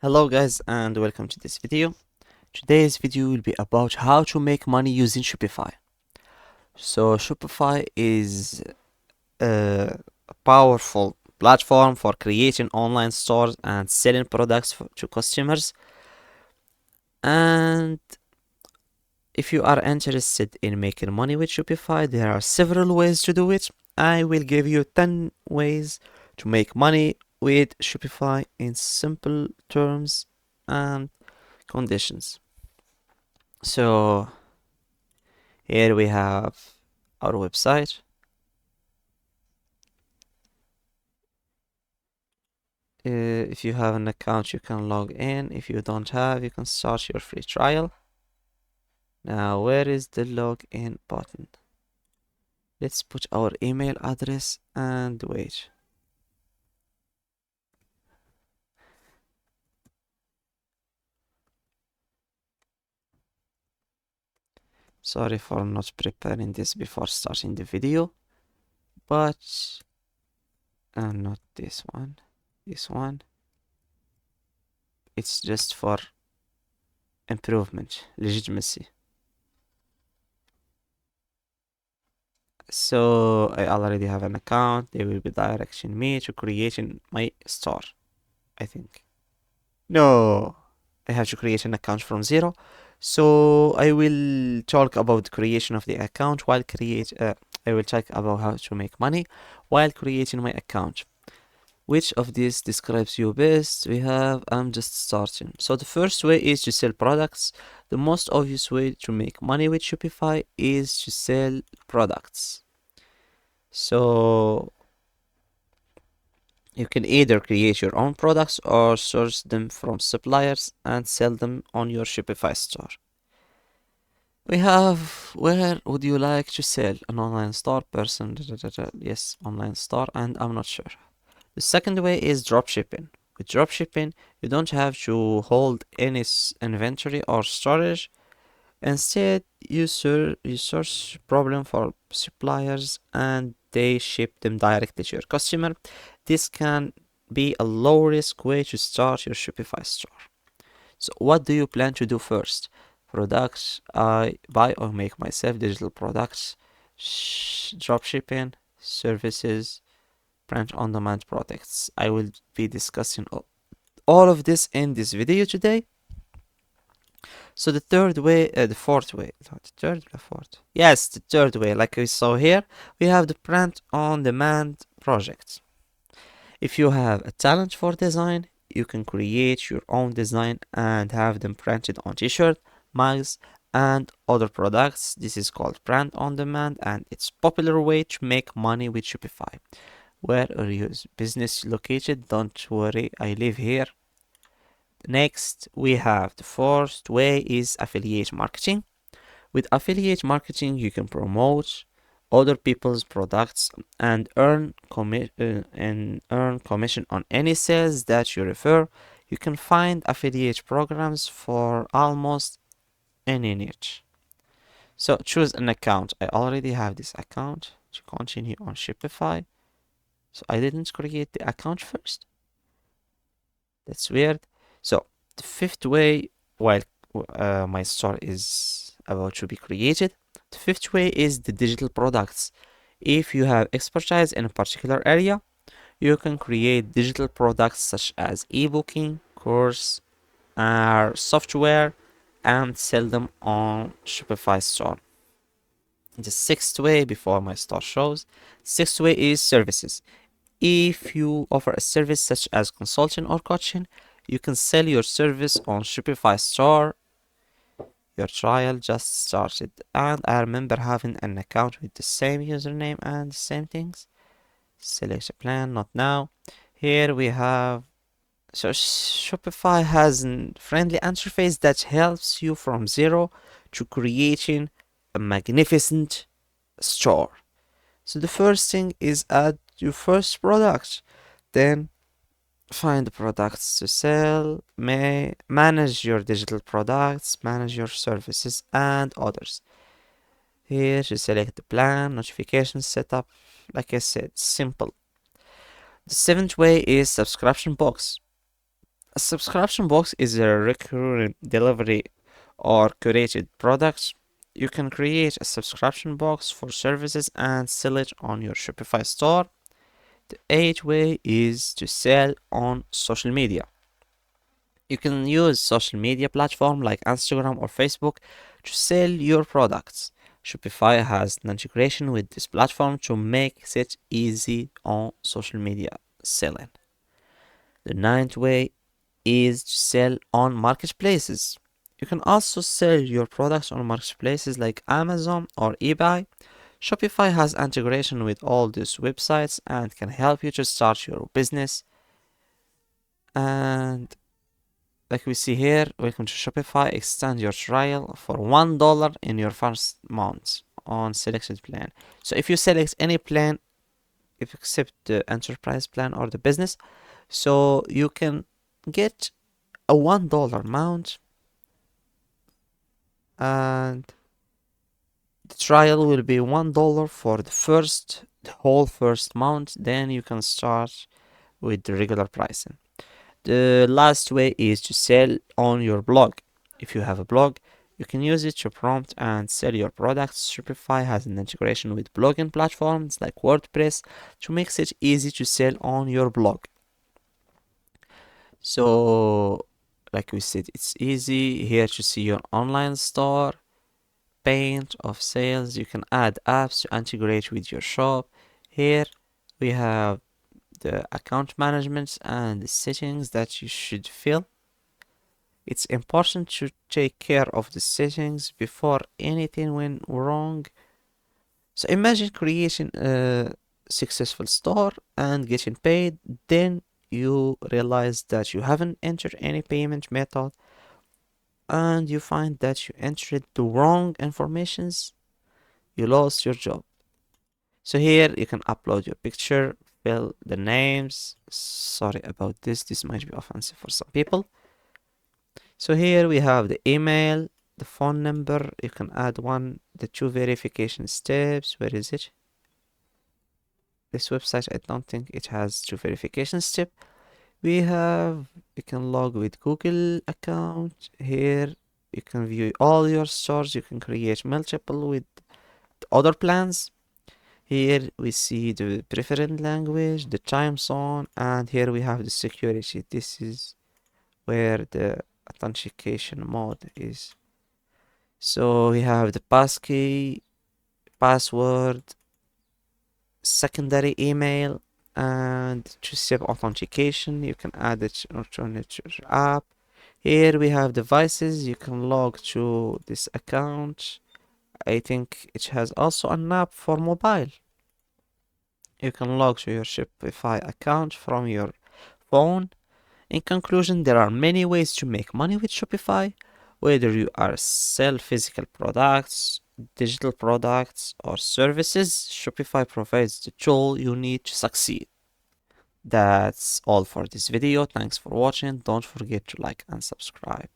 Hello guys and welcome to this video. Today's video will be about how to make money using Shopify. So Shopify is a powerful platform for creating online stores and selling products to customers. And if you are interested in making money with Shopify, there are several ways to do it. I will give you 10 ways to make money with Shopify in simple terms and conditions. So here we have our website. If you have an account, you can log in. If you don't have, you can start your free trial. Now, where is the login button? Let's put our email address and wait. Sorry for not preparing this before starting the video, but not this one. This one. It's just for improvement, legitimacy. So I already have an account. They will be directing me to creating my store, I think. No, I have to create an account from zero. So I will talk about the creation of the account while I will talk about how to make money while creating my account. Which of these describes you best? I'm just starting. So the first way is to sell products. The most obvious way to make money with Shopify is to sell products. So you can either create your own products or source them from suppliers and sell them on your Shopify store. We have, where would you like to sell? An online store person? Yes, online store, and I'm not sure. The second way is dropshipping. With dropshipping, you don't have to hold any inventory or storage. Instead, you source problem for suppliers and they ship them directly to your customer. This can be a low risk way to start your Shopify store. So what do you plan to do first? Products I buy or make myself, digital products, dropshipping, services, print on demand products. I will be discussing all of this in this video today. So the third way, the fourth way, not the third, the fourth. Yes, the third way, like we saw here, we have the print on demand projects. If you have a talent for design, you can create your own design and have them printed on t-shirt, mugs, and other products. This is called print on demand and it's a popular way to make money with Shopify. Where are your business located? Don't worry, I live here. Next, we have the fourth way is affiliate marketing. With affiliate marketing, you can promote other people's products and earn commission on any sales that you refer. You can find affiliate programs for almost any niche. So choose an account. I already have this account to continue on Shopify. So I didn't create the account first. That's weird. So the fifth way, while my store is about to be created, the fifth way is the digital products. If you have expertise in a particular area, you can create digital products such as ebooking, course, or software and sell them on Shopify store. The sixth way, before my store shows, sixth way is services. If you offer a service such as consulting or coaching, you can sell your service on Shopify store. Your trial just started, and I remember having an account with the same username and the same things. Select a plan, not now. Here we have, so Shopify has a friendly interface that helps you from zero to creating a magnificent store. So the first thing is add your first product, then find the products to sell, manage your digital products, manage your services and others. Here you select the plan, notification setup. Like I said, simple. The seventh way is subscription box. A subscription box is a recurring delivery or curated product. You can create a subscription box for services and sell it on your Shopify store. The eighth way is to sell on social media. You can use social media platforms like Instagram or Facebook to sell your products. Shopify has an integration with this platform to make it easy on social media selling. The ninth way is to sell on marketplaces. You can also sell your products on marketplaces like Amazon or eBay. Shopify has integration with all these websites and can help you to start your business. And like we see here, welcome to Shopify. Extend your trial for $1 in your first month on selected plan. So if you select any plan, if you accept the enterprise plan or the business, so you can get a $1 amount, and the trial will be $1 for the whole first month. Then you can start with the regular pricing. The last way is to sell on your blog. If you have a blog, you can use it to prompt and sell your products. Shopify has an integration with blogging platforms like WordPress to make it easy to sell on your blog. So, like we said, it's easy here to see your online store, paint of sales. You can add apps to integrate with your shop. Here we have the account management and the settings that you should fill. It's important to take care of the settings before anything went wrong. So imagine creating a successful store and getting paid, then you realize that you haven't entered any payment method and you find that you entered the wrong informations. You lost your job. So here you can upload your picture, fill the names. Sorry about this might be offensive for some people. So here we have the email, the phone number. You can add the two verification steps. Where is it? This website, I don't think it has two verification steps. You can log with Google account. Here you can view all your stores. You can create multiple with other plans. Here we see the preferred language, the time zone, and here we have the security. This is where the authentication mode is. So we have the passkey, password, secondary email, and two-step authentication. You can add it to your app. Here we have devices. You can log to this account. I think it has also an app for mobile. You can log to your Shopify account from your phone. In conclusion, there are many ways to make money with Shopify. Whether you are sell physical products, digital products, or services, Shopify provides the tool you need to succeed. That's all for this video. Thanks for watching. Don't forget to like and subscribe.